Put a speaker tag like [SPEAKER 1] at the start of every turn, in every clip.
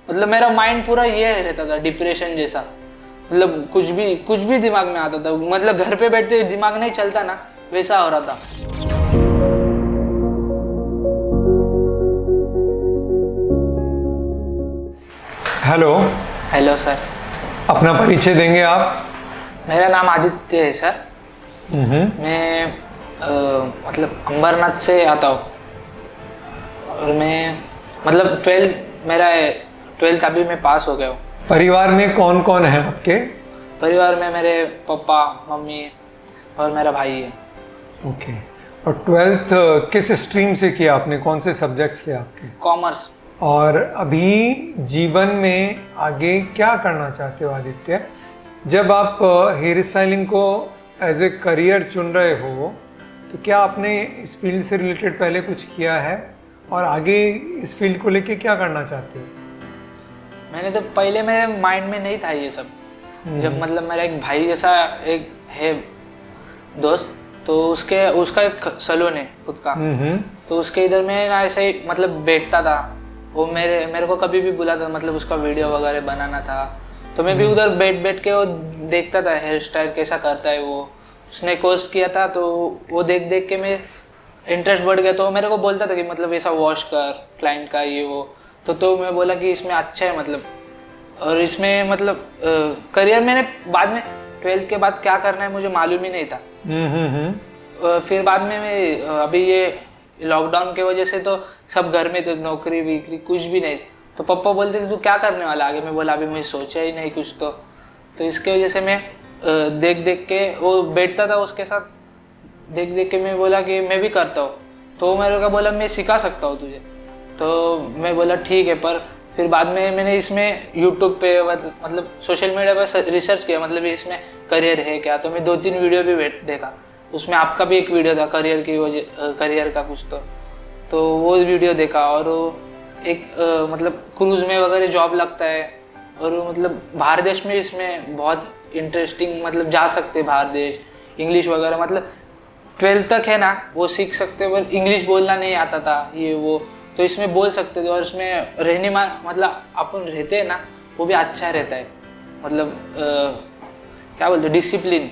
[SPEAKER 1] मतलब मेरा माइंड पूरा ये रहता था डिप्रेशन जैसा, मतलब कुछ भी दिमाग में आता था, मतलब घर पे बैठते दिमाग नहीं चलता ना, वैसा हो रहा था।
[SPEAKER 2] हेलो।
[SPEAKER 1] Hello sir.
[SPEAKER 2] अपना परिचय देंगे आप?
[SPEAKER 1] मेरा नाम आदित्य है सर। मैं मतलब अंबरनाथ से आता हूँ, और मैं मतलब ट्वेल्थ अभी मैं पास हो गया हूँ।
[SPEAKER 2] परिवार में कौन कौन है आपके?
[SPEAKER 1] परिवार में मेरे पापा मम्मी और मेरा भाई है।
[SPEAKER 2] ओके। और ट्वेल्थ किस स्ट्रीम से किया आपने? कौन से सब्जेक्ट से आपके?
[SPEAKER 1] कॉमर्स।
[SPEAKER 2] और अभी जीवन में आगे क्या करना चाहते हो आदित्य? जब आप हेयर स्टाइलिंग को एज ए करियर चुन रहे हो, तो क्या आपने इस फील्ड से रिलेटेड पहले कुछ किया है, और आगे इस फील्ड को लेके क्या करना चाहते हो?
[SPEAKER 1] मैंने तो पहले मेरे माइंड में नहीं था ये सब। जब मतलब मेरा एक भाई जैसा एक है दोस्त, तो उसका एक सैलून है खुद का, तो उसके इधर में ना ऐसे ही मतलब बैठता था वो, मेरे को कभी भी बुलाता, मतलब उसका वीडियो वगैरह बनाना था, तो मैं भी उधर बैठ के वो देखता था हेयर स्टाइल कैसा करता है वो। उसने कोर्स किया था, तो वो देख के मैं इंटरेस्ट बढ़ गया, तो वो मेरे को बोलता था कि मतलब ऐसा वॉश कर क्लाइंट का ये वो, तो मैं बोला कि इसमें अच्छा है मतलब, और इसमें मतलब करियर मैंने बाद में 12th के बाद क्या करना है मुझे मालूम ही नहीं था। फिर बाद में मैं अभी ये लॉकडाउन के वजह से तो सब घर में, तो नौकरी वीकरी कुछ भी नहीं, तो पापा बोलते थे तू क्या करने वाला आगे? मैं बोला अभी मैं सोचा ही नहीं कुछ, तो इसके वजह से मैं देख के वो बैठता था उसके साथ, देख के मैं बोला कि मैं भी करता हूँ, तो मेरे को बोला मैं सिखा सकता हूँ तुझे, तो मैं बोला ठीक है। पर फिर बाद में मैंने इसमें यूट्यूब पे मतलब सोशल मीडिया पर रिसर्च किया, मतलब इसमें करियर है क्या, तो मैं 2-3 वीडियो भी देखा, उसमें आपका भी एक वीडियो था करियर की वजह, करियर का कुछ, तो वो वीडियो देखा, और वो एक मतलब क्रूज में वगैरह जॉब लगता है, और वो मतलब बाहर देश में इसमें बहुत इंटरेस्टिंग, मतलब जा सकते बाहर देश, इंग्लिश वगैरह मतलब 12th तक है ना वो सीख सकते, पर इंग्लिश बोलना नहीं आता था ये वो, तो इसमें बोल सकते थे, और इसमें रहने मतलब अपन रहते हैं ना वो भी अच्छा रहता है, मतलब क्या बोलते डिसिप्लिन,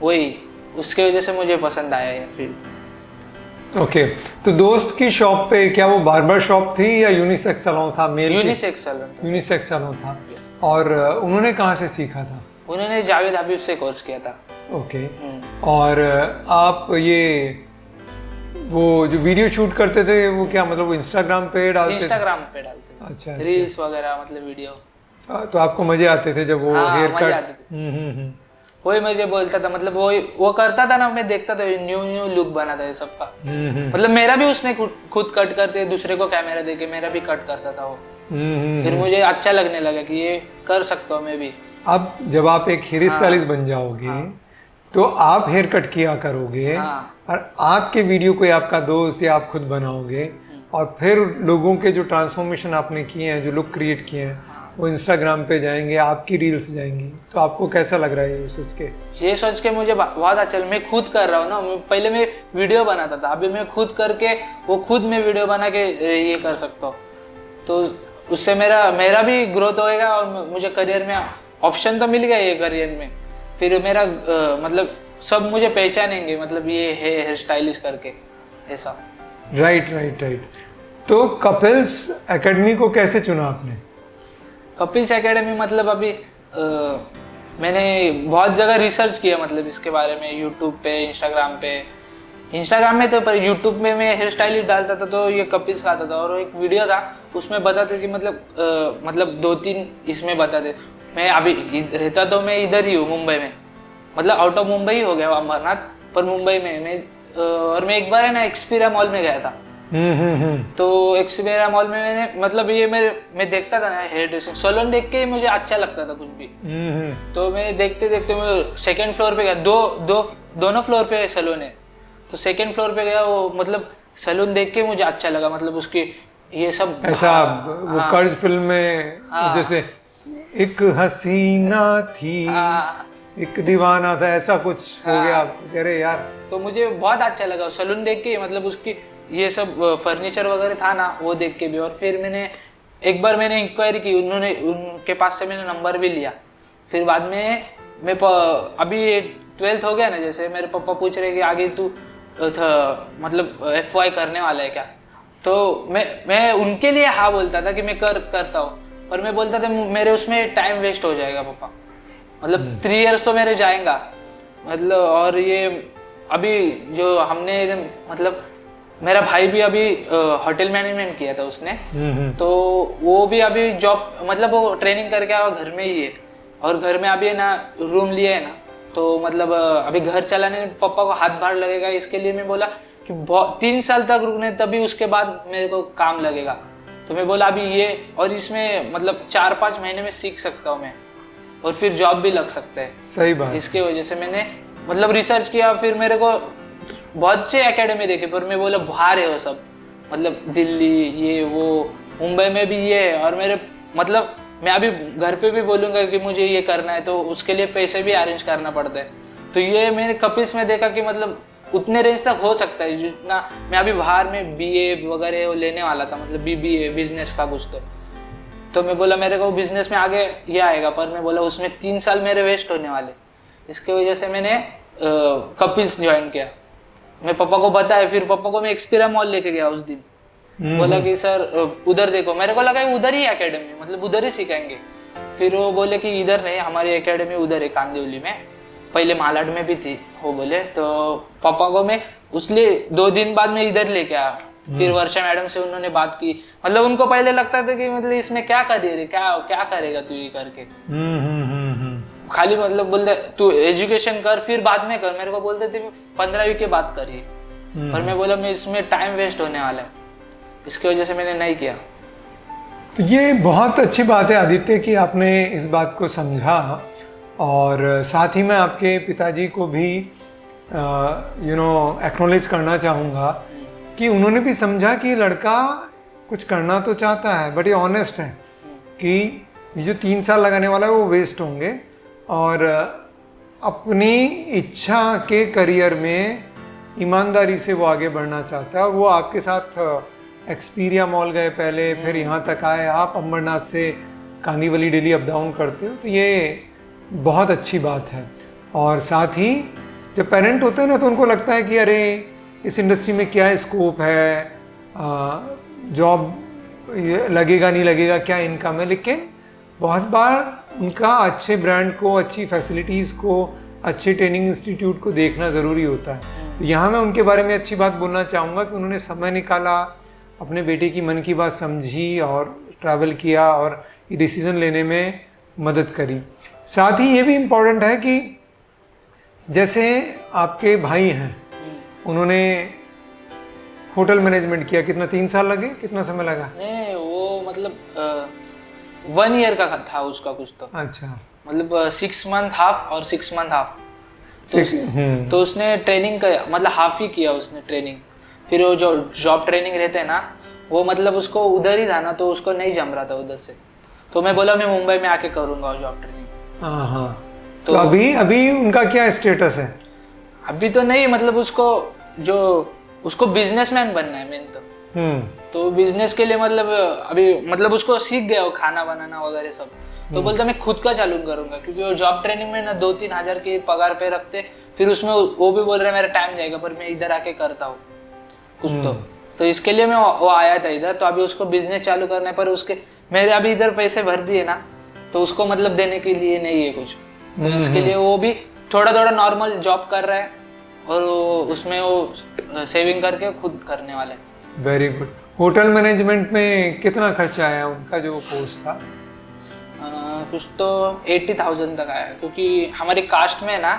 [SPEAKER 1] वही उसके वजह से मुझे पसंद आया है फील्ड।
[SPEAKER 2] ओके। तो दोस्त की शॉप पे क्या वो बार्बर शॉप थी या यूनिसेक्स सैलून था? मेल
[SPEAKER 1] यूनिसेक्स सैलून था।
[SPEAKER 2] यूनिसेक्स सैलून था। और उन्होंने कहाँ से सीखा था?
[SPEAKER 1] उन्होंने जावेद हबीब से कोर्स किया था।
[SPEAKER 2] ओके। और आप ये वो जो वीडियो शूट करते थे वो क्या मतलब वो इंस्टाग्राम पे डालते थे?
[SPEAKER 1] इंस्टाग्राम पे डालते थे।
[SPEAKER 2] अच्छा,
[SPEAKER 1] रील्स वगैरह मतलब वीडियो।
[SPEAKER 2] तो आपको मजे आते थे जब वो हेयर
[SPEAKER 1] मजे
[SPEAKER 2] कट?
[SPEAKER 1] आते थे। वही मुझे बोलता था, मतलब वो करता था ना, मैं देखता था न्यू लुक बना था ये सबका, मतलब मेरा भी उसने खुद कट करते दूसरे को कैमरा देके मेरा भी कट करता था वो। फिर मुझे अच्छा लगने लगा कि ये कर सकता हूँ मैं भी।
[SPEAKER 2] अब जब आप एक हेयर स्टाइलिस्ट बन जाओगे, तो आप हेयर कट किया करोगे, और आपके वीडियो कोई आपका दोस्त या आप खुद बनाओगे, और फिर लोगों के जो ट्रांसफॉर्मेशन आपने किए हैं, जो लुक क्रिएट किए हैं, वो इंस्टाग्राम पे जाएंगे, आपकी रील्स जाएंगी, तो आपको कैसा लग रहा है ये सोच के?
[SPEAKER 1] ये सोच के मुझे बहुत अच्छा, मैं खुद कर रहा हूँ ना, पहले मैं वीडियो बनाता था, अभी मैं खुद करके वो खुद में वीडियो बना के ये कर सकता हूँ, तो उससे मेरा भी ग्रोथ होएगा, और मुझे करियर में ऑप्शन तो मिल गया ये करियर में, फिर मेरा मतलब सब मुझे पहचानेंगे, मतलब ये है हेयर स्टाइलिस्ट करके ऐसा।
[SPEAKER 2] राइट। तो कपिल्स एकेडमी को कैसे चुना आपने?
[SPEAKER 1] कपिल्स एकेडमी मतलब अभी मैंने बहुत जगह रिसर्च किया, मतलब इसके बारे में यूट्यूब पे, इंस्टाग्राम में तो, पर यूट्यूब में मैं हेयर स्टाइलिस्ट डालता था तो ये कपिल्स का आता था, और एक वीडियो था उसमें बताते कि मतलब 2-3 इसमें बताते। मैं अभी रहता तो मैं इधर ही हूँ मुंबई में, मतलब आउट ऑफ मुंबई हो गया अमरनाथ, पर मुंबई में मैं और मैं एक बार है ना एक्सपीरिया मॉल में गया था। तो एक्सपीरिया मॉल में मैंने मतलब ये मैं देखता था ना हेयर ड्रेसिंग सैलून, देख के मुझे अच्छा लगता था कुछ भी, तो मैं देखते मैं सेकंड फ्लोर पे गया, दोनों फ्लोर पे सैलून है, तो सेकंड फ्लोर पे गया, वो मतलब सैलून देख के मुझे अच्छा लगा, मतलब उसकी ये सब
[SPEAKER 2] ऐसा वो कर्ज फिल्म में जैसे एक हसीना थी, एक दीवाना था, ऐसा कुछ हो गया। अरे यार,
[SPEAKER 1] तो मुझे बहुत अच्छा लगा सैलून देख के, मतलब उसकी ये सब फर्नीचर वगैरह था ना वो देख के भी, और फिर मैंने एक बार मैंने इंक्वायरी की, उन्होंने उनके पास से मैंने नंबर भी लिया। फिर बाद में मैं अभी 12th हो गया ना, जैसे मेरे पापा पूछ रहे कि आगे तू मतलब FY करने वाला है क्या, तो मैं उनके लिए हाँ बोलता था कि मैं करता हूँ, पर मैं बोलता था मेरे उसमें टाइम वेस्ट हो जाएगा पापा, मतलब 3 इयर्स तो मेरे जाएगा मतलब। और ये अभी जो हमने मतलब मेरा भाई भी अभी होटल मैनेजमेंट किया था उसने, तो वो भी अभी जॉब मतलब वो ट्रेनिंग करके आया घर में ही है, और घर में अभी ना रूम लिया है ना, तो मतलब अभी घर चलाने में पापा को हाथ भार लगेगा, इसके लिए मैं बोला कि 3 साल तक रुकने, तभी उसके बाद मेरे को काम लगेगा। तो मैं बोला अभी ये, और इसमें मतलब 4-5 महीने में सीख सकता हूँ मैं, और फिर जॉब भी लग सकता है।
[SPEAKER 2] सही बात।
[SPEAKER 1] इसके वजह से मैंने मतलब रिसर्च किया, फिर मेरे को बहुत से एकेडमी देखे, पर मैं बोला बाहर है वो सब, मतलब दिल्ली ये वो, मुंबई में भी ये है, और मेरे मतलब मैं अभी घर पे भी बोलूँगा कि मुझे ये करना है, तो उसके लिए पैसे भी अरेंज करना पड़ता है। तो ये मैंने कपिस में देखा कि मतलब उतने रेंज तक हो सकता है जितना मैं अभी बाहर में BA वगैरह लेने वाला था, मतलब BBA बिजनेस का कुछ। तो मैं बोला मेरे को बिजनेस में आगे ये आएगा, पर मैं बोला उसमें 3 साल मेरे वेस्ट होने वाले, इसके वजह से मैंने कपिस ज्वाइन किया। मैं पापा को बताया, फिर पापा को मैं एक्सपीरिया मॉल लेके गया उस दिन, बोला कि सर उधर देखो, मेरे को लगा उधर ही एकेडमी, मतलब उधर ही सिखाएंगे। फिर वो बोले कि इधर नहीं, हमारी एकेडमी उधर है कांदिवली में, पहले मालाड में भी थी वो बोले। तो पापा को मैं उसलिए 2 दिन बाद में इधर लेके आया। फिर वर्षा मैडम से उन्होंने बात की, मतलब उनको पहले लगता था कि मतलब इसमें क्या करियर है, क्या करेगा तू ये करके, खाली मतलब बोलते तू एजुकेशन कर फिर बाद में कर, मेरे को बोलते थे 15वीं के बाद करिए, पर मैं बोला मैं इसमें टाइम वेस्ट होने वाला है, इसकी वजह से मैंने नहीं किया।
[SPEAKER 2] तो ये बहुत अच्छी बात है आदित्य कि आपने इस बात को समझा, और साथ ही मैं आपके पिताजी को भी एक्नॉलेज करना चाहूँगा कि उन्होंने भी समझा कि लड़का कुछ करना तो चाहता है, बट ये ऑनेस्ट है कि ये जो 3 साल लगाने वाला है वो वेस्ट होंगे, और अपनी इच्छा के करियर में ईमानदारी से वो आगे बढ़ना चाहता है। वो आपके साथ एक्सपीरिया मॉल गए पहले, फिर यहाँ तक आए, आप अंबरनाथ से कांदीवली डेली अप डाउन करते हो, तो ये बहुत अच्छी बात है। और साथ ही जब पेरेंट होते हैं ना, तो उनको लगता है कि अरे इस इंडस्ट्री में क्या स्कोप है, जॉब लगेगा नहीं लगेगा, क्या इनकम है, लेकिन बहुत बार उनका अच्छे ब्रांड को, अच्छी फैसिलिटीज़ को, अच्छे ट्रेनिंग इंस्टीट्यूट को देखना ज़रूरी होता है। तो यहाँ मैं उनके बारे में अच्छी बात बोलना चाहूँगा कि उन्होंने समय निकाला, अपने बेटे की मन की बात समझी और ट्रैवल किया और ये डिसीज़न लेने में मदद करी। साथ ही ये भी इम्पोर्टेंट है कि जैसे आपके भाई हैं, उन्होंने होटल मैनेजमेंट किया, कितना 3 साल लगे, कितना समय लगा?
[SPEAKER 1] नहीं वो मतलब 1 ईयर का था उसका कुछ, तो
[SPEAKER 2] अच्छा,
[SPEAKER 1] मतलब 6 मंथ हाफ और 6 मंथ हाफ, तो उसने ट्रेनिंग का मतलब हाफ ही किया उसने ट्रेनिंग। फिर वो जो जॉब ट्रेनिंग रहते हैं ना, वो मतलब उसको उधर ही था ना, तो उसको नहीं जम रहा था उधर से, तो मैं बोला मैं मुंबई में आके करूँगा जॉब ट्रेनिंग।
[SPEAKER 2] हाँ, तो अभी उनका क्या स्टेटस है?
[SPEAKER 1] अभी तो नहीं, मतलब उसको बिजनेसमैन बनना है मेन तो बिजनेस के लिए मतलब अभी मतलब उसको सीख गया वो खाना बनाना वगैरह सब, तो बोलता मैं खुद का चालू करूंगा, क्योंकि वो जॉब ट्रेनिंग में ना 2-3 हज़ार के पगार पे रखते, फिर उसमें वो भी बोल रहा है मेरा टाइम जाएगा, पर मैं इधर आके करता हूँ कुछ तो इसके लिए मैं वो आया था इधर। तो अभी उसको बिजनेस चालू करना है, पर उसके मेरे अभी इधर पैसे भर दिए ना, तो उसको मतलब देने के लिए नहीं है कुछ, तो इसके लिए वो भी थोड़ा नॉर्मल जॉब कर रहा है, और उसमें वो सेविंग करके खुद करने वाला है।
[SPEAKER 2] Very good. होटल मैनेजमेंट में कितना खर्चा आया उनका जो कोर्स था?
[SPEAKER 1] कुछ तो 80,000 तक आया, क्योंकि हमारी कास्ट में ना,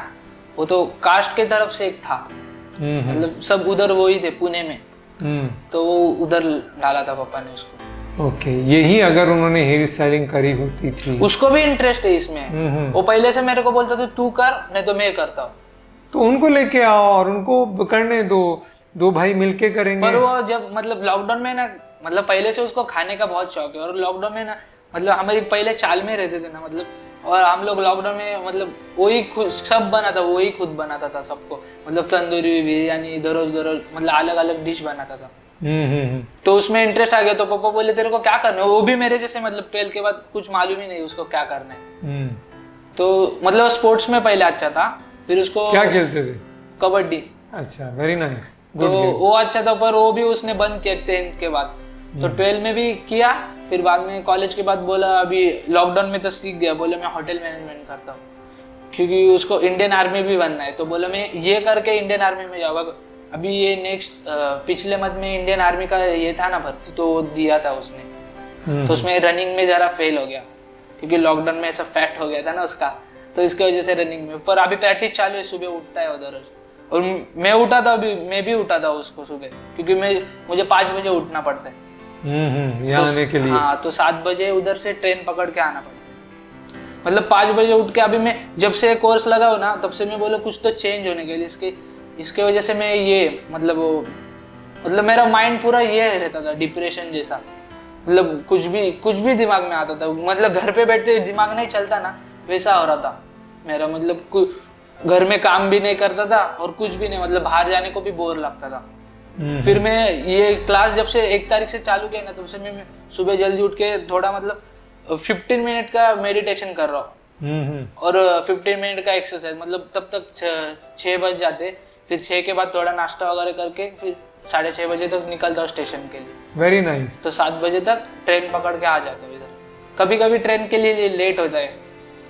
[SPEAKER 1] वो तो कास्ट के तरफ से एक था, मतलब सब उधर वो ही थे पुणे में, तो वो उधर डाला था पापा ने उसको।
[SPEAKER 2] ओके, यही अगर उन्होंने हेयर स्टाइलिंग करी होती थी,
[SPEAKER 1] उसको भी इंटरेस्ट है इसमें, वो पहले से मेरे को बोलता था तू कर, नहीं तो मैं करता हूँ,
[SPEAKER 2] तो उनको लेके आओ और उनको करने दो भाई मिलके करेंगे।
[SPEAKER 1] पर वो जब मतलब लॉकडाउन में ना, मतलब पहले से उसको खाने का बहुत शौक है, और लॉकडाउन में ना मतलब हमारी पहले चाल में रहते थे ना, मतलब और हम लोग लॉकडाउन में मतलब वही खुद सब बनाता, वही खुद बनाता था सबको, मतलब तंदूरी बिरयानी दररोज मतलब अलग अलग डिश बनाता था। तो उसमें इंटरेस्ट आ गया, तो पापा बोले तेरे को क्या करना है, वो भी मेरे जैसे मतलब 12th के बाद कुछ मालूम ही नहीं उसको क्या करना है। तो मतलब स्पोर्ट्स में पहले अच्छा था, फिर उसको
[SPEAKER 2] क्या खेलते थे?
[SPEAKER 1] कबड्डी।
[SPEAKER 2] अच्छा, वेरी नाइस।
[SPEAKER 1] तो वो अच्छा था, पर वो भी उसने बंद किया 10th के बाद। तो 12 में भी किया, फिर बाद में कॉलेज के बाद बोला अभी लॉकडाउन में तो सीख गया, बोला मैं होटल मैनेजमेंट करता हूँ, क्योंकि उसको इंडियन आर्मी भी बनना है। तो बोला मैं ये करके इंडियन आर्मी में जाऊँगा। अभी ये नेक्स्ट पिछले मंथ में इंडियन आर्मी का ये था ना भर्ती, तो दिया था उसने। तो उसमें रनिंग में ज़रा फेल हो गया, क्योंकि लॉकडाउन में ऐसा फैट हो गया था ना उसका, तो इसकी वजह से रनिंग में। पर अभी प्रैक्टिस चालू है, सुबह उठता है उधर। और मैं उठा था, अभी मैं भी उठा था उसको सुबह, क्योंकि मुझे 5 बजे उठना पड़ता है
[SPEAKER 2] यहाँ आने के लिए।
[SPEAKER 1] हाँ, तो 7 बजे उधर से ट्रेन पकड़ के आना पड़ता है। मतलब 5 बजे उठ के, अभी मैं जब से कोर्स लगा हो ना, तब से मैं बोला कुछ तो चेंज होने के लिए, इसके वजह से मैं ये मतलब मेरा माइंड पूरा ये रहता था डिप्रेशन जैसा। मतलब कुछ भी दिमाग में आता था, मतलब घर पे बैठते दिमाग नहीं चलता ना, वैसा हो रहा था मेरा। मतलब घर में काम भी नहीं करता था और कुछ भी नहीं, मतलब बाहर जाने को भी बोर लगता था। फिर मैं ये क्लास जब से 1 तारीख से चालू किया ना, तब से मैं सुबह जल्दी उठ के थोड़ा मतलब 15 मिनट का मेडिटेशन कर रहा हूँ और 15 मिनट का एक्सरसाइज। मतलब तब तक 6 बज जाते, फिर 6 के बाद थोड़ा नाश्ता वगैरह करके फिर 6:30 बजे तक निकलता हूँ स्टेशन के लिए।
[SPEAKER 2] Very nice.
[SPEAKER 1] तो 7 बजे तक ट्रेन पकड़ के आ जाता हूँ इधर। कभी कभी ट्रेन के लिए लेट होता है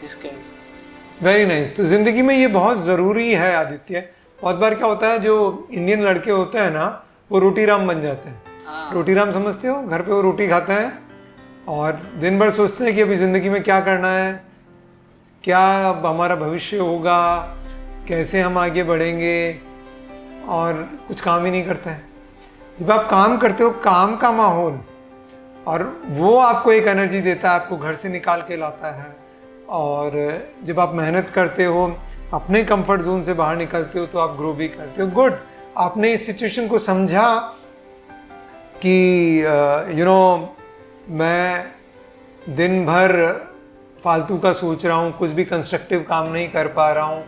[SPEAKER 1] इसके वजह से।
[SPEAKER 2] Very nice. तो जिंदगी में ये बहुत ज़रूरी है आदित्य। बहुत बार क्या होता है, जो इंडियन लड़के होते हैं ना, वो रोटीराम बन जाते हैं।
[SPEAKER 1] हाँ।
[SPEAKER 2] रोटीराम समझते हो? घर पे वो रोटी खाते हैं और दिन भर सोचते हैं कि अभी ज़िंदगी में क्या करना है, क्या हमारा भविष्य होगा, कैसे हम आगे बढ़ेंगे, और कुछ काम ही नहीं करते हैं। जब आप काम करते हो, काम का माहौल, और वो आपको एक एनर्जी देता है, आपको घर से निकाल के लाता है। और जब आप मेहनत करते हो, अपने कंफर्ट जोन से बाहर निकलते हो, तो आप ग्रो भी करते हो। गुड, आपने इस सिचुएशन को समझा कि मैं दिन भर फालतू का सोच रहा हूँ, कुछ भी कंस्ट्रक्टिव काम नहीं कर पा रहा हूँ,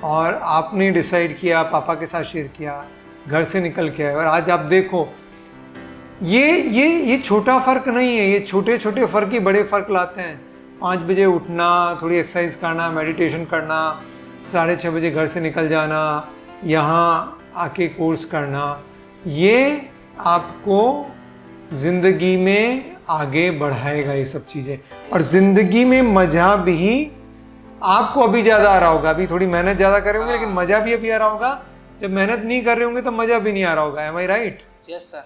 [SPEAKER 2] और आपने डिसाइड किया, पापा के साथ शेयर किया, घर से निकल के आए। और आज आप देखो, ये छोटा फर्क नहीं है, ये छोटे छोटे फर्क ही बड़े फर्क लाते हैं। 5 बजे उठना, थोड़ी एक्सरसाइज करना, मेडिटेशन करना, 6:30 बजे घर से निकल जाना, यहाँ आके कोर्स करना, ये आपको ज़िंदगी में आगे बढ़ाएगा ये सब चीज़ें। और ज़िंदगी में मज़ा भी आपको अभी ज़्यादा आ रहा होगा। अभी थोड़ी मेहनत ज़्यादा कर रहे होंगे, लेकिन मज़ा भी अभी आ रहा होगा। जब मेहनत नहीं कर रहे होंगे तो मज़ा भी नहीं आ रहा होगा। Am I right?
[SPEAKER 1] Yes sir.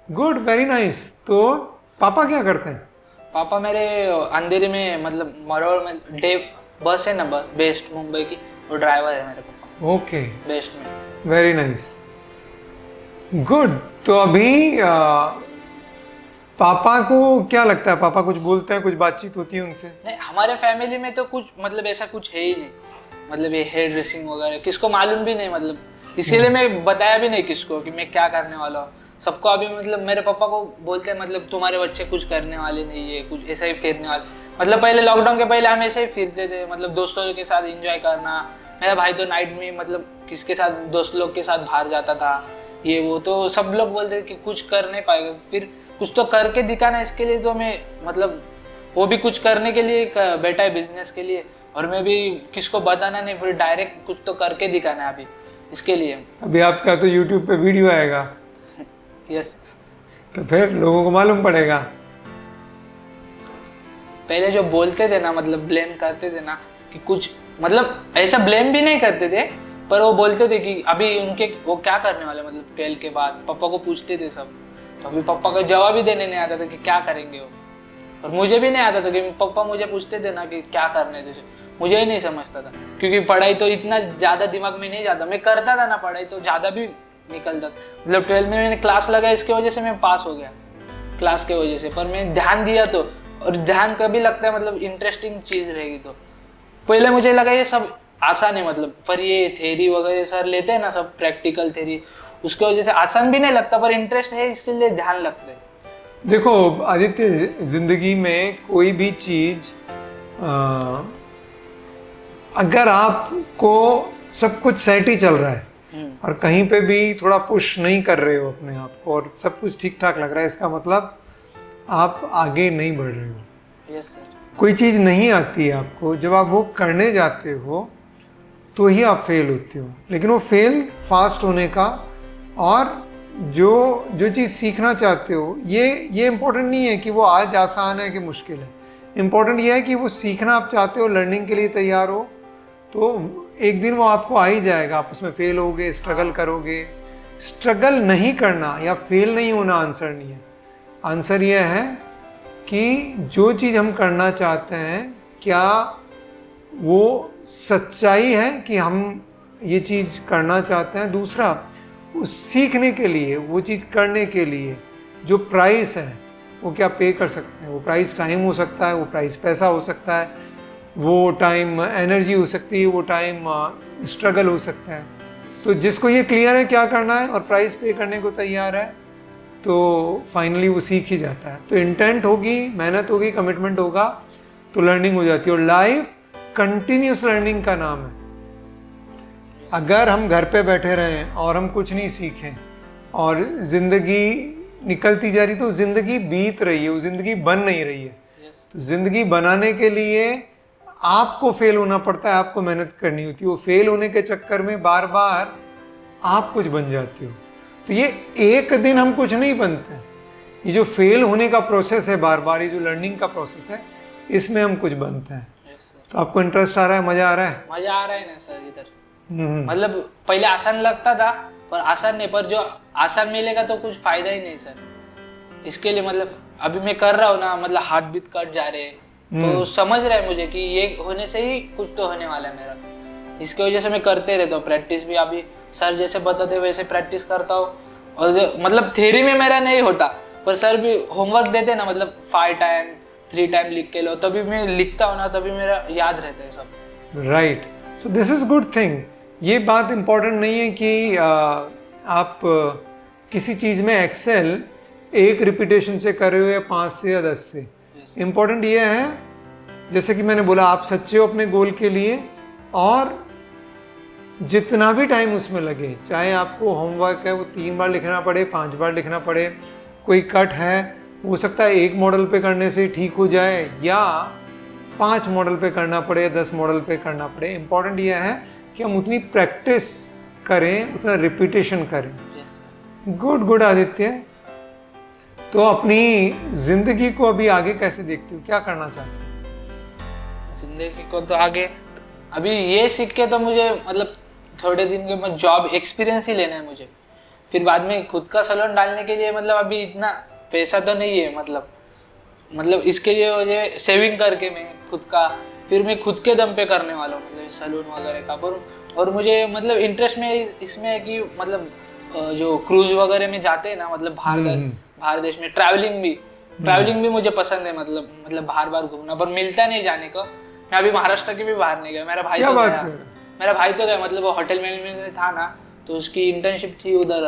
[SPEAKER 2] Good, very nice. तो पापा क्या करते हैं?
[SPEAKER 1] पापा मेरे अंधेरी में, मतलब मरोड़ में डे बस है ना, बेस्ट मुंबई की, वो ड्राइवर है मेरे पापा।
[SPEAKER 2] ओके,
[SPEAKER 1] बेस्ट में।
[SPEAKER 2] Very nice, good. तो अभी पापा को क्या लगता है, पापा कुछ बोलते हैं, कुछ बातचीत होती है उनसे?
[SPEAKER 1] नहीं, हमारे फैमिली में तो कुछ मतलब ऐसा कुछ है ही नहीं। मतलब ये हेयर ड्रेसिंग वगैरह किसको मालूम भी नहीं, मतलब इसीलिए मैं बताया भी नहीं किसको कि मैं क्या करने वाला हूँ। सबको अभी मतलब मेरे पापा को बोलते हैं, मतलब तुम्हारे बच्चे कुछ करने वाले नहीं है, कुछ ऐसा ही फिरने वाले। मतलब पहले लॉकडाउन के पहले हम ऐसे ही फिरते थे, मतलब दोस्तों के साथ एंजॉय करना। मेरा भाई तो नाइट में मतलब किसके साथ, दोस्त लोग के साथ बाहर जाता था, ये वो। तो सब लोग बोलते थे कि कुछ कर नहीं पाएगा, फिर कुछ तो करके दिखाना। इसके लिए तो मैं मतलब वो भी कुछ करने के लिए बैठा है बिजनेस के लिए, और मैं भी किसको बताना नहीं, फिर डायरेक्ट कुछ तो करके दिखाना है अभी इसके लिए।
[SPEAKER 2] अभी आपका तो यूट्यूब पे वीडियो आएगा।
[SPEAKER 1] यस।
[SPEAKER 2] तो फिर लोगों को मालूम पड़ेगा।
[SPEAKER 1] पहले जो बोलते थे ना, मतलब ब्लेम करते थे ना कि कुछ, मतलब ऐसा ब्लेम भी नहीं करते थे, पर वो बोलते थे कि अभी उनके वो क्या करने वाले, मतलब 12 के बाद पापा को पूछते थे सब। तो अभी पापा का जवाब ही देने नहीं आता था कि क्या करेंगे वो। और मुझे भी नहीं आता था कि पापा मुझे पूछते थे ना कि क्या करने थे, मुझे ही नहीं समझता था, क्योंकि पढ़ाई तो इतना ज़्यादा दिमाग में नहीं जाता। मैं करता था ना पढ़ाई, तो ज़्यादा भी निकलता। मतलब 12 में मैंने क्लास लगा, इसके वजह से मैं पास हो गया, क्लास के वजह से। पर मैं ध्यान दिया तो, और ध्यान कभी लगता है मतलब इंटरेस्टिंग चीज़ रहेगी तो। पहले मुझे लगा ये सब आसान है, मतलब पर ये थेरी वगैरह सर लेते हैं ना सब, प्रैक्टिकल थेरी, उसके वजह से आसान भी नहीं लगता, पर इंटरेस्ट है इसलिए ध्यान लगता है।
[SPEAKER 2] देखो आदित्य, जिंदगी में कोई भी चीज अगर आपको सब कुछ सेट ही चल रहा है, और कहीं पे भी थोड़ा पुश नहीं कर रहे हो अपने आप को और सब कुछ ठीक ठाक लग रहा है, इसका मतलब आप आगे नहीं बढ़ रहे हो।
[SPEAKER 1] Yes sir.
[SPEAKER 2] कोई चीज़ नहीं आती है आपको, जब आप वो करने जाते हो तो ही आप फेल होते हो। लेकिन वो फेल फास्ट होने का और जो चीज़ सीखना चाहते हो ये इम्पोर्टेंट नहीं है कि वो आज आसान है कि मुश्किल है। इम्पोर्टेंट ये है कि वो सीखना आप चाहते हो, लर्निंग के लिए तैयार हो, तो एक दिन वो आपको आ ही जाएगा। आप उसमें फेल होगे, स्ट्रगल करोगे। स्ट्रगल नहीं करना या फेल नहीं होना आंसर नहीं है। आंसर ये है कि जो चीज़ हम करना चाहते हैं क्या वो सच्चाई है कि हम ये चीज़ करना चाहते हैं। दूसरा, उस सीखने के लिए, वो चीज़ करने के लिए जो प्राइस है वो क्या पे कर सकते हैं। वो प्राइस टाइम हो सकता है, वो प्राइस पैसा हो सकता है, वो टाइम एनर्जी हो सकती है, वो टाइम स्ट्रगल हो सकता है। तो जिसको ये क्लियर है क्या करना है और प्राइस पे करने को तैयार है, तो फाइनली वो सीख ही जाता है। तो इंटेंट होगी, मेहनत होगी, कमिटमेंट होगा तो लर्निंग हो जाती है। और लाइफ कंटिन्यूस लर्निंग का नाम है। अगर हम घर पे बैठे रहें और हम कुछ नहीं सीखें और ज़िंदगी निकलती जा रही, तो ज़िंदगी बीत रही है, वो ज़िंदगी बन नहीं रही है। तो ज़िंदगी बनाने के लिए आपको फेल होना पड़ता है, आपको मेहनत करनी होती है। वो फेल होने के चक्कर में बार बार आप कुछ बन जाते हो। तो ये एक दिन हम कुछ नहीं बनते हैं। ये जो फेल होने का प्रोसेस है, बार बार ये जो लर्निंग का प्रोसेस है, इसमें हम कुछ बनते हैं। तो आपको इंटरेस्ट आ रहा है, मजा आ रहा है?
[SPEAKER 1] मजा आ रहा है ना सर इधर। मतलब पहले आसान लगता था, पर आसान नहीं, पर जो आसान मिलेगा तो कुछ फायदा ही नहीं सर। इसके लिए मतलब अभी मैं कर रहा हूँ ना, मतलब हाथ बीत कट जा रहे हैं, तो समझ रहा है मुझे कि ये होने से ही कुछ तो होने वाला है मेरा। इसकी वजह से मैं करते रहता हूँ। प्रैक्टिस भी अभी सर जैसे बताते वैसे प्रैक्टिस करता हूँ। और मतलब थ्योरी में मेरा नहीं होता, पर सर भी होमवर्क देते ना, मतलब 5 टाइम 3 टाइम लिख के लो, तभी मैं लिखता हूँ ना, तभी मेरा याद रहता है सब।
[SPEAKER 2] Right, so this is good thing. ये बात इम्पोर्टेंट नहीं है कि आप किसी चीज़ में एक्सेल एक रिपीटेशन से कर रहे हो या 5 से या 10 से। इम्पोर्टेंट ये है, जैसे कि मैंने बोला, आप सच्चे हो अपने गोल के लिए, और जितना भी टाइम उसमें लगे, चाहे आपको होमवर्क है वो 3 बार लिखना पड़े, 5 बार लिखना पड़े, कोई कट है हो सकता है 1 मॉडल पे करने से ठीक हो जाए, या 5 मॉडल पे करना पड़े या 10 मॉडल पे करना पड़े। इम्पोर्टेंट ये है कि हम उतनी प्रैक्टिस करें, उतना रिपीटेशन करें। Good good Aditya. तो अपनी जिंदगी को अभी आगे कैसे देखते हो, क्या करना चाहते हो?
[SPEAKER 1] जिंदगी को तो आगे अभी ये सीख के तो मुझे मतलब थोड़े दिन के बाद जॉब एक्सपीरियंस ही लेना है मुझे। फिर बाद में खुद का सैलून डालने के लिए मतलब अभी इतना पैसा तो नहीं है, मतलब इसके लिए मुझे सेविंग करके मैं खुद का, फिर मैं खुद के दम पे करने वाला हूँ, मतलब सैलून वगैरह का। और मुझे मतलब इंटरेस्ट में इसमें है कि मतलब जो क्रूज वगैरह में जाते हैं ना, मतलब बाहर देश में ट्रैवलिंग भी मुझे पसंद है। मतलब बाहर घूमना, पर मिलता नहीं जाने को। मैं अभी महाराष्ट्र के भी बाहर नहीं गया। मेरा भाई तो गया, मतलब वो होटल मैनेजमेंट में था ना, तो उसकी इंटर्नशिप थी उधर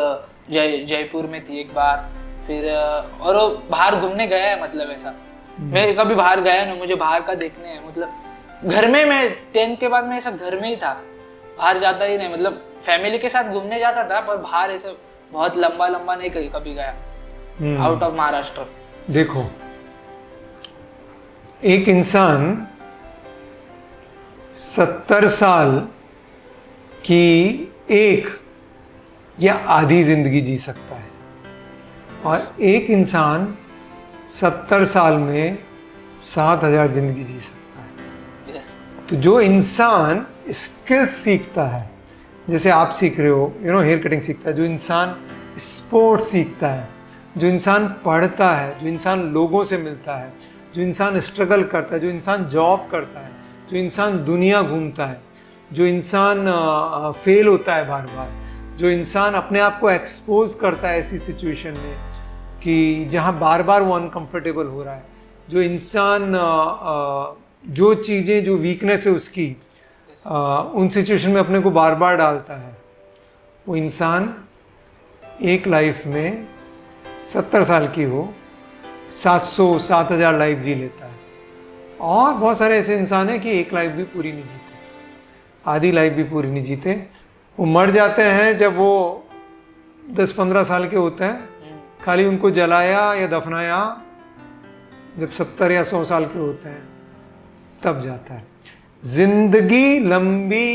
[SPEAKER 1] जयपुर में थी एक बार। फिर और वो बाहर घूमने गया है, मतलब ऐसा मैं कभी बाहर गया नहीं, मुझे बाहर का देखने है। मतलब घर में मैं 10th के बाद मैं ऐसा घर में ही था, बाहर जाता ही नहीं। मतलब फैमिली के साथ घूमने जाता था, पर बाहर ऐसे बहुत लंबा नहीं कभी गया आउट ऑफ महाराष्ट्र।
[SPEAKER 2] देखो, एक इंसान 70 साल की एक या आधी जिंदगी जी सकता है, और एक इंसान 70 साल में 7000 जिंदगी जी सकता है।
[SPEAKER 1] yes.
[SPEAKER 2] तो जो इंसान स्किल सीखता है, जैसे आप सीख रहे हो, हेयर कटिंग सीखता है, जो इंसान स्पोर्ट सीखता है, जो इंसान पढ़ता है, जो इंसान लोगों से मिलता है, जो इंसान स्ट्रगल करता है, जो इंसान जॉब करता है, जो इंसान दुनिया घूमता है, जो इंसान फेल होता है बार बार, जो इंसान अपने आप को एक्सपोज करता है ऐसी सिचुएशन में कि जहाँ बार बार वो अनकंफर्टेबल हो रहा है, जो इंसान जो चीज़ें, जो वीकनेस है उसकी, उन सिचुएशन में अपने को बार बार डालता है, वो इंसान एक लाइफ में 70 साल की हो 700-7000 लाइफ जी लेता है। और बहुत सारे ऐसे इंसान हैं कि एक लाइफ भी पूरी नहीं जीते, आधी लाइफ भी पूरी नहीं जीते। वो मर जाते हैं जब वो 10-15 साल के होते हैं, खाली उनको जलाया या दफनाया जब 70 या 100 साल के होते हैं तब जाता है। जिंदगी लंबी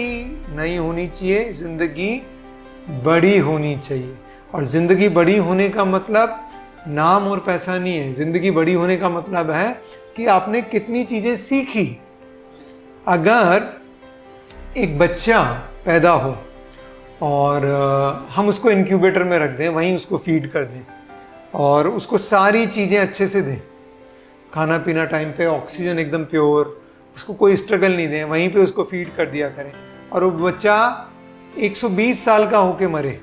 [SPEAKER 2] नहीं होनी चाहिए, जिंदगी बड़ी होनी चाहिए। और जिंदगी बड़ी होने का मतलब नाम और पैसा नहीं है। जिंदगी बड़ी होने का मतलब है कि आपने कितनी चीजें सीखी। अगर एक बच्चा पैदा हो और हम उसको इंक्यूबेटर में रख दें, वहीं उसको फीड कर दें और उसको सारी चीज़ें अच्छे से दें, खाना पीना टाइम पे, ऑक्सीजन एकदम प्योर, उसको कोई स्ट्रगल नहीं दें, वहीं पे उसको फीड कर दिया करें, और वो बच्चा 120 साल का होके मरे,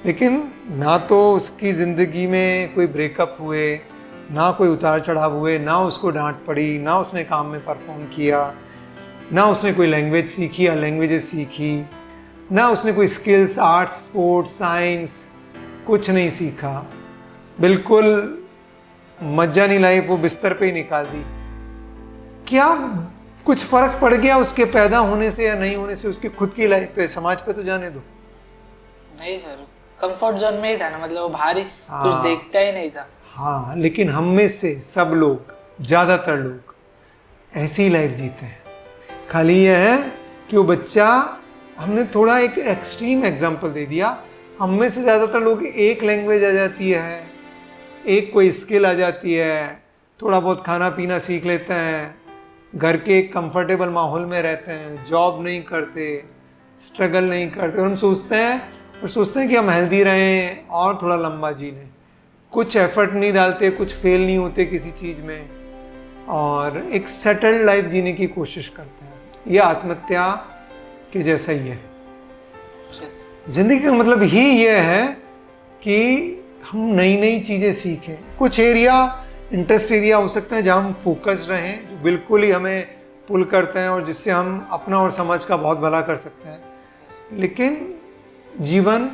[SPEAKER 2] लेकिन ना तो उसकी ज़िंदगी में कोई ब्रेकअप हुए, ना कोई उतार चढ़ाव हुए, ना उसको डांट पड़ी, ना उसने काम में परफॉर्म किया, ना उसने कोई लैंग्वेज सीखी या लैंग्वेजेस सीखी, ना उसने कोई स्किल्स, आर्ट्स, स्पोर्ट्स, साइंस, कुछ नहीं सीखा, बिल्कुल मज्जानी लाइफ वो बिस्तर पे ही निकाल दी। क्या कुछ फर्क पड़ गया उसके पैदा होने से या नहीं होने से उसकी खुद की लाइफ पे? समाज पे तो जाने दो।
[SPEAKER 1] नहीं सर, कंफर्ट जोन में ही था ना, मतलब वो बाहर ही कुछ देखता ही नहीं था।
[SPEAKER 2] हाँ, लेकिन हम में से सब लोग, ज़्यादातर लोग ऐसी लाइफ जीते हैं। खाली यह है कि वो बच्चा, हमने थोड़ा एक एक्सट्रीम एग्जांपल दे दिया। हम में से ज़्यादातर लोग एक लैंग्वेज आ जाती है, एक कोई स्किल आ जाती है, थोड़ा बहुत खाना पीना सीख लेते हैं, घर के एक कंफर्टेबल माहौल में रहते हैं, जॉब नहीं करते, स्ट्रगल नहीं करते, और हम सोचते हैं कि हम हेल्दी रहें और थोड़ा लंबा जी लें। कुछ एफर्ट नहीं डालते, कुछ फेल नहीं होते किसी चीज़ में, और एक सेटल्ड लाइफ जीने की कोशिश करते हैं। ये आत्महत्या के जैसा ही है। जिंदगी का मतलब ही ये है कि हम नई नई चीज़ें सीखें। कुछ एरिया, इंटरेस्ट एरिया हो सकते हैं जहाँ हम फोकस रहें, जो बिल्कुल ही हमें पुल करते हैं और जिससे हम अपना और समाज का बहुत भला कर सकते हैं। लेकिन जीवन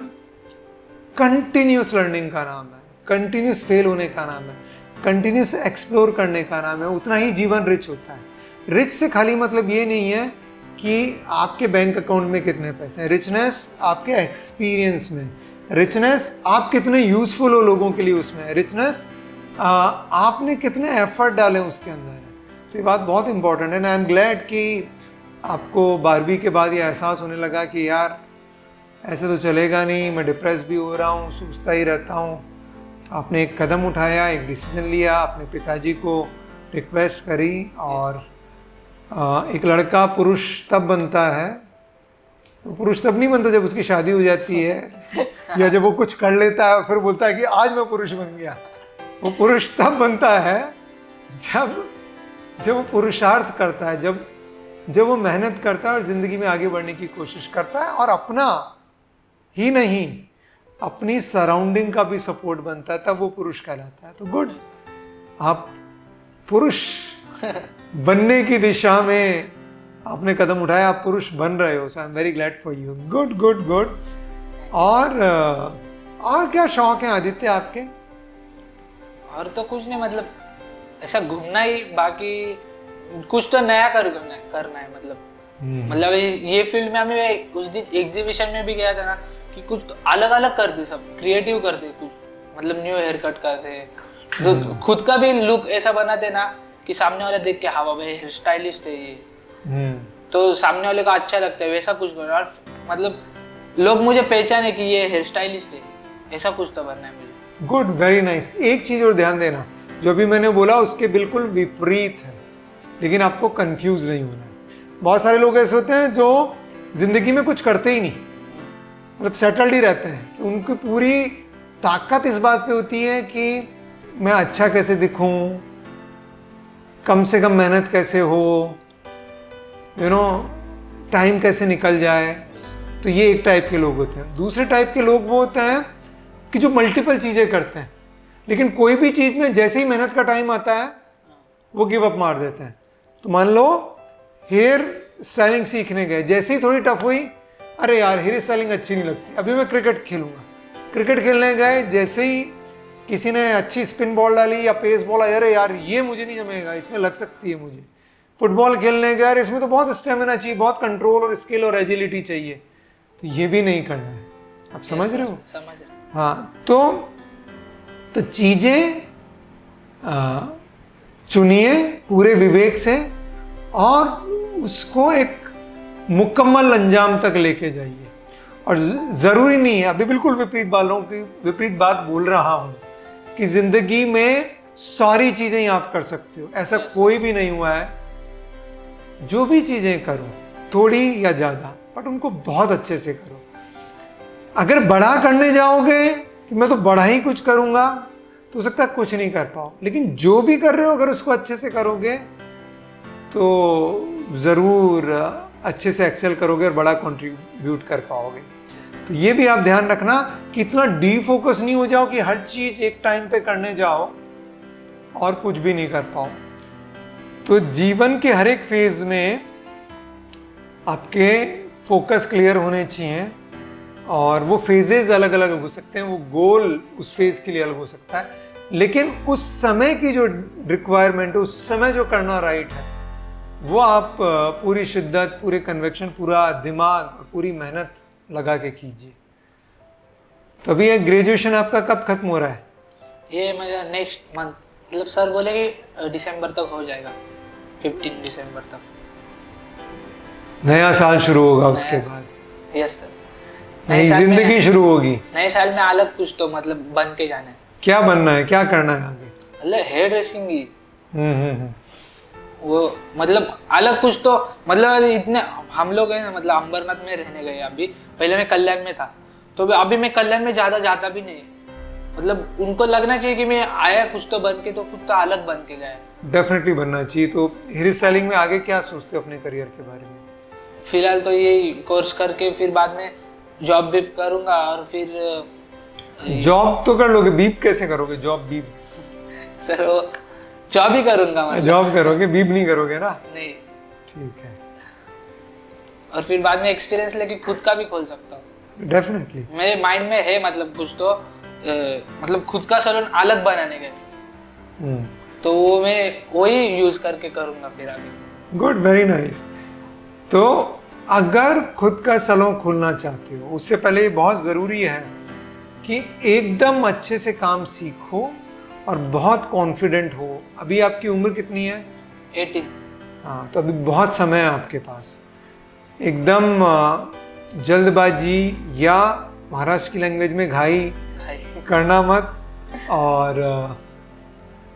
[SPEAKER 2] कंटिन्यूस लर्निंग का नाम है, कंटिन्यूस फेल होने का नाम है, कंटिन्यूस एक्सप्लोर करने का नाम है। उतना ही जीवन रिच होता है। रिच से खाली मतलब ये नहीं है कि आपके बैंक अकाउंट में कितने पैसे हैं। रिचनेस आपके एक्सपीरियंस में, रिचनेस आप कितने यूजफुल हो लोगों के लिए उसमें है, रिचनेस आपने कितने एफर्ट डाले उसके अंदर है। तो ये बात बहुत इंपॉर्टेंट है। आई एम ग्लैड कि आपको 12वीं के बाद ये एहसास होने लगा कि यार ऐसे तो चलेगा नहीं, मैं डिप्रेस भी हो रहा हूँ, सोचता ही रहता हूँ। तो आपने एक कदम उठाया, एक डिसीजन लिया, अपने पिताजी को रिक्वेस्ट करी, और एक लड़का पुरुष तब बनता है, तो पुरुष तब नहीं बनता जब उसकी शादी हो जाती है या जब वो कुछ कर लेता है फिर बोलता है कि आज मैं पुरुष बन गया। वो पुरुष तब बनता है जब वो पुरुषार्थ करता है, जब वो मेहनत करता है और ज़िंदगी में आगे बढ़ने की कोशिश करता है, और अपना ही नहीं अपनी सराउंडिंग का भी सपोर्ट बनता है, तब वो पुरुष कहलाता है। तो गुड, आप पुरुष बनने की दिशा में आपने कदम उठाया, आप पुरुष बन रहे हो। So I am very glad for you. Good good good. और क्या शौक है आदित्य आपके?
[SPEAKER 1] और तो कुछ नहीं, मतलब ऐसा घूमना ही, बाकी कुछ तो नया करना है। मतलब ये फील्ड में हमें उस दिन एग्जीबिशन में भी गया था ना, कि कुछ तो अलग अलग कर दे, सब क्रिएटिव कर दे, कुछ मतलब न्यू हेयर कट कर दे, तो खुद का भी लुक ऐसा बना देना कि सामने वाला देख के हाँ बाबा ये हेयर स्टाइलिस्ट है ये, तो सामने वाले का अच्छा लगता है, वैसा कुछ करना। और मतलब लोग मुझे पहचाने कि ये हेयर स्टाइलिस्ट है, ऐसा कुछ तो बनना है मुझे।
[SPEAKER 2] Good, very nice. एक चीज और ध्यान देना, जो भी मैंने बोला उसके बिल्कुल विपरीत है, लेकिन आपको कंफ्यूज नहीं होना है। बहुत सारे लोग ऐसे होते हैं जो जिंदगी में कुछ करते ही नहीं, मतलब सेटल्ड ही रहते हैं, कि उनकी पूरी ताकत इस बात पे होती है कि मैं अच्छा कैसे दिखूं, कम से कम मेहनत कैसे हो, टाइम कैसे निकल जाए। तो ये एक टाइप के लोग होते हैं। दूसरे टाइप के लोग वो होते हैं कि जो मल्टीपल चीज़ें करते हैं, लेकिन कोई भी चीज़ में जैसे ही मेहनत का टाइम आता है वो गिव अप मार देते हैं। तो मान लो हेयर स्टाइलिंग सीखने गए, जैसे ही थोड़ी टफ हुई, अरे यार हेयर स्टाइलिंग अच्छी नहीं लगती, अभी मैं क्रिकेट खेलूंगा। क्रिकेट खेलने गए, जैसे ही किसी ने अच्छी स्पिन बॉल डाली या पेस बॉल, अरे यार ये मुझे नहीं जमेगा, इसमें लग सकती है मुझे, फुटबॉल खेलने गए, यार इसमें तो बहुत स्टेमिना चाहिए, बहुत कंट्रोल और स्किल और एजिलिटी चाहिए, तो ये भी नहीं करना है। आप समझ रहे हो?
[SPEAKER 1] समझ रहे।
[SPEAKER 2] हाँ, तो चीजें चुनिए पूरे विवेक से और उसको एक मुकम्मल अंजाम तक लेके जाइए। और जरूरी नहीं है, अभी बिल्कुल विपरीत बात बोल रहा हूं कि जिंदगी में सारी चीजें ही आप कर सकते हो, ऐसा कोई भी नहीं हुआ है। जो भी चीजें करो, थोड़ी या ज्यादा, बट उनको बहुत अच्छे से करो। अगर बड़ा करने जाओगे कि मैं तो बड़ा ही कुछ करूंगा, तो हो सकता है कुछ नहीं कर पाओ। लेकिन जो भी कर रहे हो अगर उसको अच्छे से करोगे तो जरूर अच्छे से एक्सेल करोगे और बड़ा कंट्रीब्यूट कर पाओगे। तो ये भी आप ध्यान रखना कि इतना डीफोकस नहीं हो जाओ कि हर चीज एक टाइम पे करने जाओ और कुछ भी नहीं कर पाओ। तो जीवन के हर एक फेज में आपके फोकस क्लियर होने चाहिए और वो फेजेस अलग अलग हो सकते हैं, वो गोल उस फेज के लिए अलग हो सकता है, लेकिन उस समय की जो रिक्वायरमेंट है, उस समय जो करना राइट है, वो आप पूरी शिद्दत, पूरे कन्विक्शन, पूरा दिमाग और पूरी मेहनत लगा के कीजिए। तो अभी ये ग्रेजुएशन आपका कब खत्म हो रहा है?
[SPEAKER 1] ये मेरा नेक्स्ट मंथ, मतलब सर बोले कि दिसंबर तक हो जाएगा, 15 दिसंबर तक
[SPEAKER 2] नया साल शुरू होगा। उसके बाद
[SPEAKER 1] यस सर,
[SPEAKER 2] नई जिंदगी शुरू होगी।
[SPEAKER 1] नए साल में अलग कुछ तो मतलब बन के जाना है।
[SPEAKER 2] क्या बनना है, क्या करना है आगे?
[SPEAKER 1] मतलब हेयर ड्रेसिंग ही। वो मतलब अलग कुछ तो, मतलब इतने हम लोग हैं ना, मतलब अंबरनाथ में रहने गए अभी, पहले मैं कल्याण में था, तो अभी मैं कल्याण में ज्यादा जाता भी नहीं। मतलब उनको लगना चाहिए कि मैं आया कुछ तो बन के, तो कुछ तो अलग बन के गया।
[SPEAKER 2] डेफिनेटली बनना चाहिए। तो हेयर स्टाइलिंग में आगे क्या सोचते हो अपने करियर के बारे में?
[SPEAKER 1] फिलहाल तो यही कोर्स करके फिर बाद में जॉब भी करूंगा, और फिर
[SPEAKER 2] जॉब तो कर लोगे, बीप कैसे करोगे? जॉब बीप
[SPEAKER 1] सर वो जॉब ही करूंगा, मतलब
[SPEAKER 2] जॉब करोगे, बीप नहीं करोगे ना?
[SPEAKER 1] नहीं।
[SPEAKER 2] ठीक है।
[SPEAKER 1] और फिर बाद में एक्सपीरियंस लेके खुद का भी खोल सकता हूँ।
[SPEAKER 2] डेफिनेटली
[SPEAKER 1] मेरे माइंड में है, मतलब कुछ तो मतलब खुद का सैलून अलग बनाने के, तो वो मैं वही यूज करके करूंगा फिर आगे।
[SPEAKER 2] Good, very nice. तो अगर खुद का सैलून खोलना चाहते हो, उससे पहले ये बहुत ज़रूरी है कि एकदम अच्छे से काम सीखो और बहुत कॉन्फिडेंट हो। अभी आपकी उम्र कितनी है?
[SPEAKER 1] 18।
[SPEAKER 2] हाँ, तो अभी बहुत समय है आपके पास। एकदम जल्दबाजी या महाराष्ट्र की लैंग्वेज में घाई करना मत, और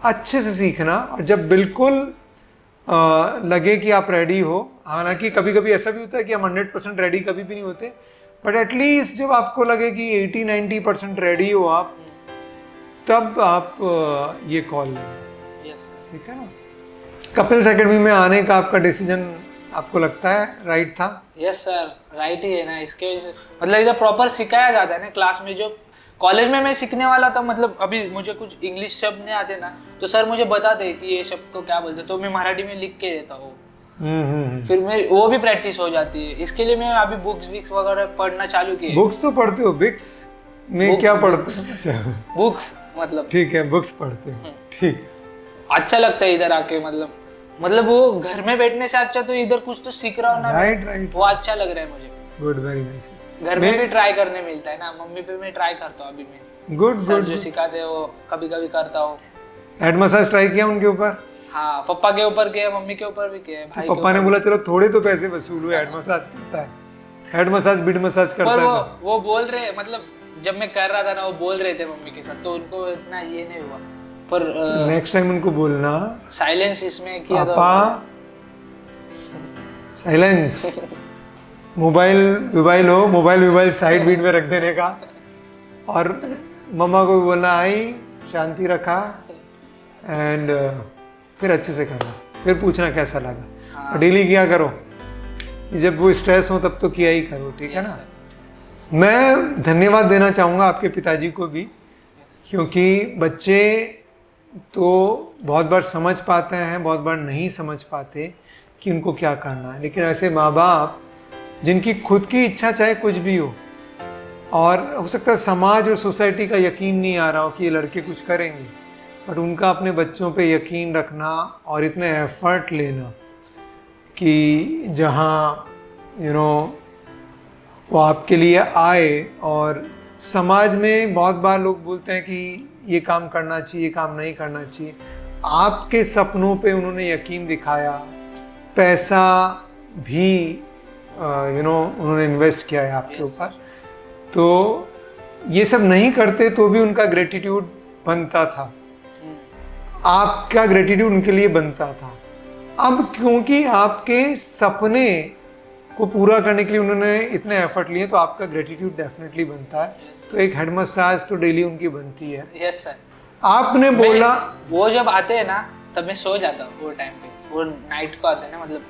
[SPEAKER 2] अच्छे से सीखना। और जब बिल्कुल लगे कि आप रेडी हो, हालांकि कभी कभी ऐसा भी होता है कि हम 100% रेडी कभी भी नहीं होते, बट एटलीस्ट जब आपको लगे कि 80-90% रेडी हो आप, तब आप ये कॉल लेंगे। ठीक है ना? कपिल्स एकेडमी में आने का आपका डिसीजन आपको लगता है राइट था?
[SPEAKER 1] यस सर, राइट ही है ना। इसके वजह से मतलब इधर प्रॉपर सिखाया जाता है ना क्लास में। जो कॉलेज में मैं सीखने वाला था, मतलब अभी मुझे कुछ इंग्लिश शब्द नहीं आते ना, तो सर मुझे बताते कि ये शब्द को क्या बोलते, तो मैं मराठी में लिख के देता हूँ। फिर मैं वो भी प्रैक्टिस हो जाती है। इसके लिए मैं अभी बुक्स वगैरह पढ़ना चालू किया।
[SPEAKER 2] बुक्स तो पढ़ते हो? बिक्स में क्या पढ़ते हो?
[SPEAKER 1] बुक्स मतलब
[SPEAKER 2] ठीक है, बुक्स पढ़ते हो। ठीक,
[SPEAKER 1] अच्छा लगता है इधर आके। मतलब वो घर में बैठने से अच्छा तो इधर कुछ तो सीख रहा हूँ ना।
[SPEAKER 2] राइट,
[SPEAKER 1] वो अच्छा लग रहा है मुझे।
[SPEAKER 2] Good, very nice.
[SPEAKER 1] घर में भी ट्राई करने मिलता है ना, मम्मी पे मैं ट्राई करता हूँ अभी मैं।
[SPEAKER 2] गुड
[SPEAKER 1] सर जो सिखाते हैं वो कभी कभी करता हूँ।
[SPEAKER 2] हेड मसाज ट्राई किया उनके ऊपर?
[SPEAKER 1] हाँ, पापा के ऊपर किया, मम्मी के ऊपर भी किया, भाई
[SPEAKER 2] पापा ने बोला चलो थोड़े तो पैसे वसूल हुए, हेड मसाज करता है, हेड मसाज बिड मसाज करता है।
[SPEAKER 1] वो बोल रहे, मतलब जब मैं कर रहा था ना, वो बोल रहे थे मम्मी के साथ, तो उनको इतना ये नहीं हुआ। पर
[SPEAKER 2] नेक्स्ट टाइम उनको बोलना
[SPEAKER 1] साइलेंस इसमें किया,
[SPEAKER 2] पापा साइलेंस, मोबाइल साइड बीट में रख देने का, और मम्मा को भी बोलना आई शांति रखा, एंड फिर अच्छे से करना, फिर पूछना कैसा लगा। और डेली किया करो, जब वो स्ट्रेस हो तब तो किया ही करो। ठीक है ना? मैं धन्यवाद देना चाहूँगा आपके पिताजी को भी, क्योंकि बच्चे तो बहुत बार समझ पाते हैं, बहुत बार नहीं समझ पाते कि उनको क्या करना है। लेकिन ऐसे माँ बाप जिनकी खुद की इच्छा चाहे कुछ भी हो, और हो सकता है समाज और सोसाइटी का यकीन नहीं आ रहा हो कि ये लड़के कुछ करेंगे, बट उनका अपने बच्चों पे यकीन रखना और इतने एफर्ट लेना, कि जहाँ वो आपके लिए आए। और समाज में बहुत बार लोग बोलते हैं कि ये काम करना चाहिए, ये काम नहीं करना चाहिए। आपके सपनों पे उन्होंने यकीन दिखाया, पैसा भी उन्होंने इन्वेस्ट किया है आपके ऊपर। तो ये सब नहीं करते तो भी उनका ग्रेटिट्यूड बनता था, आपका ग्रेटिट्यूड उनके लिए बनता था। अब क्योंकि आपके सपने को पूरा करने के लिए उन्होंने इतने एफर्ट लिए तो आपका ग्रेटिट्यूड डेफिनेटली बनता है। तो एक हेड मसाज तो डेली उनकी बनती है।
[SPEAKER 1] Yes sir.
[SPEAKER 2] आपने बोला
[SPEAKER 1] वो जब आते हैं ना तब मैं सो जाता हूँ वो टाइम पे। वो नाइट को आते हैं ना, मतलब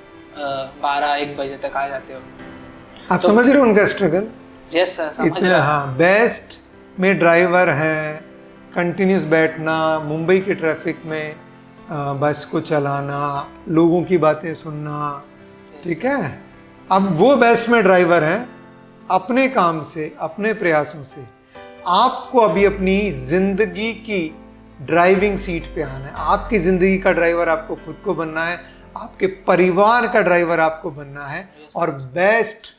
[SPEAKER 1] 12-1 बजे तक आ जाते हो।
[SPEAKER 2] आप तो समझ रहे हो उनका स्ट्रगल?
[SPEAKER 1] यस सर, समझ
[SPEAKER 2] इतना। हाँ, बेस्ट में ड्राइवर हैं, कंटिन्यूस बैठना, मुंबई के ट्रैफिक में बस को चलाना, लोगों की बातें सुनना, ठीक है। अब वो बेस्ट में ड्राइवर हैं, अपने काम से, अपने प्रयासों से। आपको अभी अपनी जिंदगी की ड्राइविंग सीट पे आना है। आपकी जिंदगी का ड्राइवर आपको खुद को बनना है, आपके परिवार का ड्राइवर आपको बनना है और बेस्ट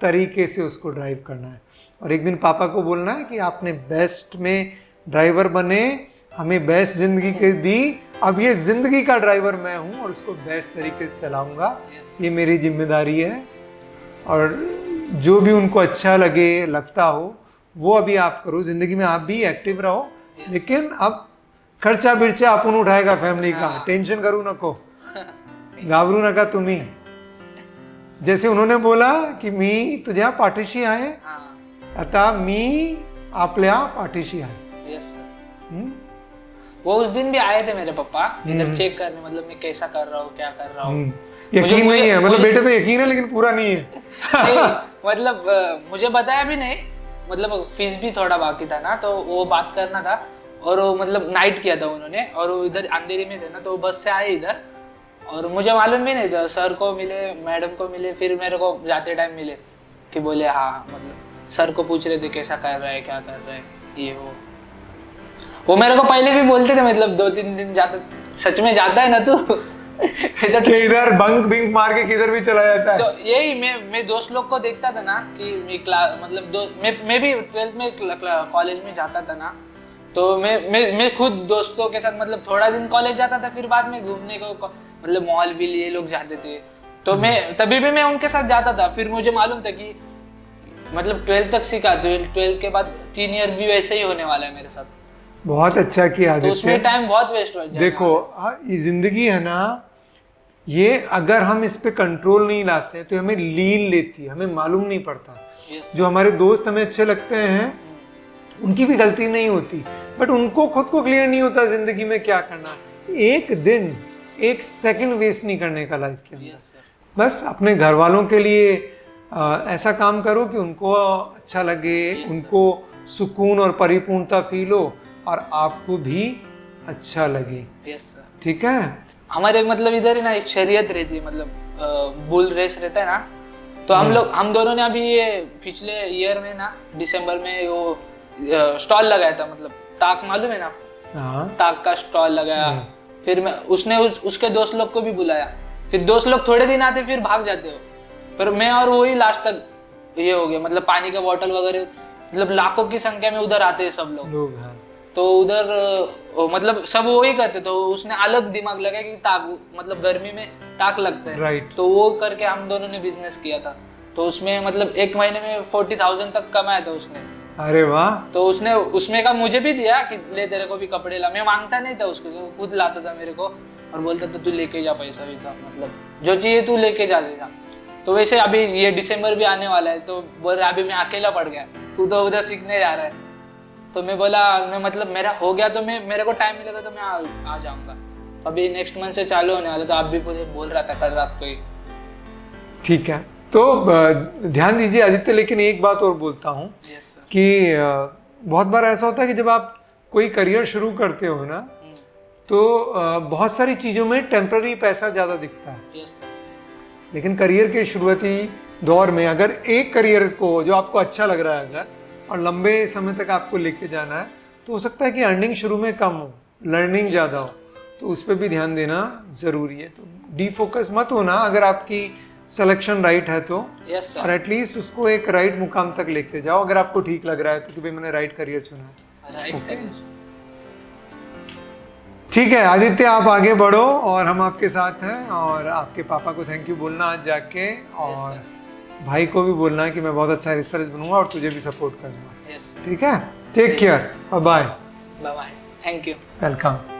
[SPEAKER 2] तरीके से उसको ड्राइव करना है। और एक दिन पापा को बोलना है कि आपने बेस्ट में ड्राइवर बने, हमें बेस्ट जिंदगी के दी, अब ये जिंदगी का ड्राइवर मैं हूँ और उसको बेस्ट तरीके से चलाऊंगा, ये मेरी जिम्मेदारी है। और जो भी उनको अच्छा लगे, लगता हो, वो अभी आप करो। जिंदगी में आप भी एक्टिव रहो, लेकिन अब खर्चा बिर्चा अपन उठाएगा फैमिली का। टेंशन करू नको, घाबरू नका तुम्ही। जैसे उन्होंने बोला कि मी तुझ्या पाठीशी आहे, आता मी आपल्या पाठीशी आहे।
[SPEAKER 1] Yes sir. वो उस दिन भी आए थे मेरे पापा इधर चेक करने, मतलब मैं कैसा कर रहा हूँ, क्या कर रहा हूँ।
[SPEAKER 2] यकीन नहीं है, मतलब बेटे पे यकीन है लेकिन पूरा नहीं है।
[SPEAKER 1] नहीं, मतलब मुझे बताया भी नहीं, मतलब फीस भी थोड़ा बाकी था ना, तो वो बात करना था। और वो मतलब नाइट किया था उन्होंने, और वो इधर अंधेरी में थे ना, तो वो बस से आए इधर, और मुझे मालूम भी नहीं था। सर को मिले, मैडम को मिले, फिर मेरे को जाते टाइम मिले कि बोले हाँ, मतलब सर को पूछ रहे थे कैसा कर रहा है, क्या कर रहा है, ये वो मेरे को पहले भी बोलते थे, मतलब 2-3 दिन जाता, सच में जाता है ना तू
[SPEAKER 2] इधर बंक बिंक मार के किधर भी चला जाता है।
[SPEAKER 1] तो यही मैं दोस्त लोग को देखता था ना कि मैं क्लास, मतलब मैं भी 12th में कॉलेज में जाता था ना, तो मैं खुद दोस्तों के साथ मतलब थोड़ा दिन कॉलेज जाता था, फिर बाद में घूमने को मतलब मॉल भी लिए लोग जाते थे, तो मैं तभी भी मैं उनके साथ जाता था। फिर मुझे मालूम था कि मतलब 12th तक सीखा, 12th के बाद 3 ईयर भी वैसे ही होने वाला है मेरे साथ।
[SPEAKER 2] बहुत अच्छा किया,
[SPEAKER 1] तो उसमें टाइम बहुत वेस्ट हो जाता है।
[SPEAKER 2] देखो ये जिंदगी है ना, ये अगर हम इस पे कंट्रोल नहीं लाते तो हमें लीन लेती है, हमें मालूम नहीं पड़ता। जो हमारे दोस्त हमें अच्छे लगते हैं उनकी भी गलती नहीं होती, बट उनको खुद को क्लियर नहीं होता जिंदगी में क्या करना। एक दिन, एक सेकंड वेस्ट नहीं करने का लाइफ के अंदर। बस अपने घर वालों के लिए ऐसा काम करो कि उनको अच्छा लगे, उनको सुकून और परिपूर्णता फील हो और आपको भी अच्छा लगे। ठीक है।
[SPEAKER 1] हमारे मतलब इधर ही ना एक शरीयत रहती है, मतलब बुल रेस रहता है ना, तो हम दोनों ने अभी ये पिछले ईयर में ना दिसंबर में वो स्टॉल लगाया था, मतलब ताक मालूम है ना आपको? ताक का स्टॉल लगाया। फिर उसने उसके दोस्त लोग को भी बुलाया। फिर दोस्त लोग थोड़े दिन आते फिर भाग जाते हो, पर मैं और वो ही लास्ट तक ये हो गया। मतलब पानी का बोतल वगैरह, मतलब लाखों की संख्या में उधर आते हैं सब लोग। तो उधर मतलब सब वो ही करते, तो उसने अलग दिमाग लगाया कि ताक, मतलब गर्मी में ताक लगता है,
[SPEAKER 2] राइट।
[SPEAKER 1] तो वो करके हम दोनों ने बिजनेस किया था। तो उसमें मतलब 1 महीने में 40,000 तक कमाया था उसने।
[SPEAKER 2] अरे वाह।
[SPEAKER 1] तो उसने उसमें का मुझे भी दिया कि ले तेरे को भी कपड़े ला। मैं मांगता नहीं था उसको, वो खुद लाता था मेरे को और बोलता था तू लेके जा पैसा वैसा, मतलब जो चाहिए तू लेके जा देगा। तो वैसे अभी ये दिसंबर भी आने वाला है, तो बोल रहा अभी मैं अकेला पड़ गया, तू तो उधर सीखने जा रहा है। तो मैं बोला मैं मतलब मेरा हो गया तो मेरे को टाइम मिलेगा तो मैं आ जाऊंगा। अभी नेक्स्ट मंथ से चालू होने वाला, तो आप भी मुझे बोल रहा था कल रात को ही।
[SPEAKER 2] ठीक है, तो ध्यान दीजिए आदित्य, लेकिन एक बात और बोलता हूँ कि बहुत बार ऐसा होता है कि जब आप कोई करियर शुरू करते हो ना, तो बहुत सारी चीज़ों में टेम्पररी पैसा ज़्यादा दिखता है। लेकिन करियर के शुरुआती दौर में अगर एक करियर को जो आपको अच्छा लग रहा है अगर और लंबे समय तक आपको लेके जाना है, तो हो सकता है कि अर्निंग शुरू में कम हो, लर्निंग ज़्यादा हो। तो उस पर भी ध्यान देना ज़रूरी है। तो डीफोकस मत होना अगर आपकी सिलेक्शन राइट है तो,
[SPEAKER 1] यस
[SPEAKER 2] और
[SPEAKER 1] सर,
[SPEAKER 2] एटलीस्ट उसको एक राइट मुकाम तक लेके जाओ अगर आपको ठीक लग रहा है तो कि भाई मैंने राइट करियर चुना है।
[SPEAKER 1] राइट करिए।
[SPEAKER 2] ठीक है आदित्य, आप आगे बढ़ो और हम आपके साथ हैं। और आपके पापा को थैंक यू बोलना आज जाके, और भाई को भी बोलना है कि मैं बहुत अच्छा रिसर्च बनूंगा और तुझे भी सपोर्ट करूंगा।
[SPEAKER 1] यस
[SPEAKER 2] ठीक है, take care, bye bye.
[SPEAKER 1] Bye bye, thank you.
[SPEAKER 2] Welcome.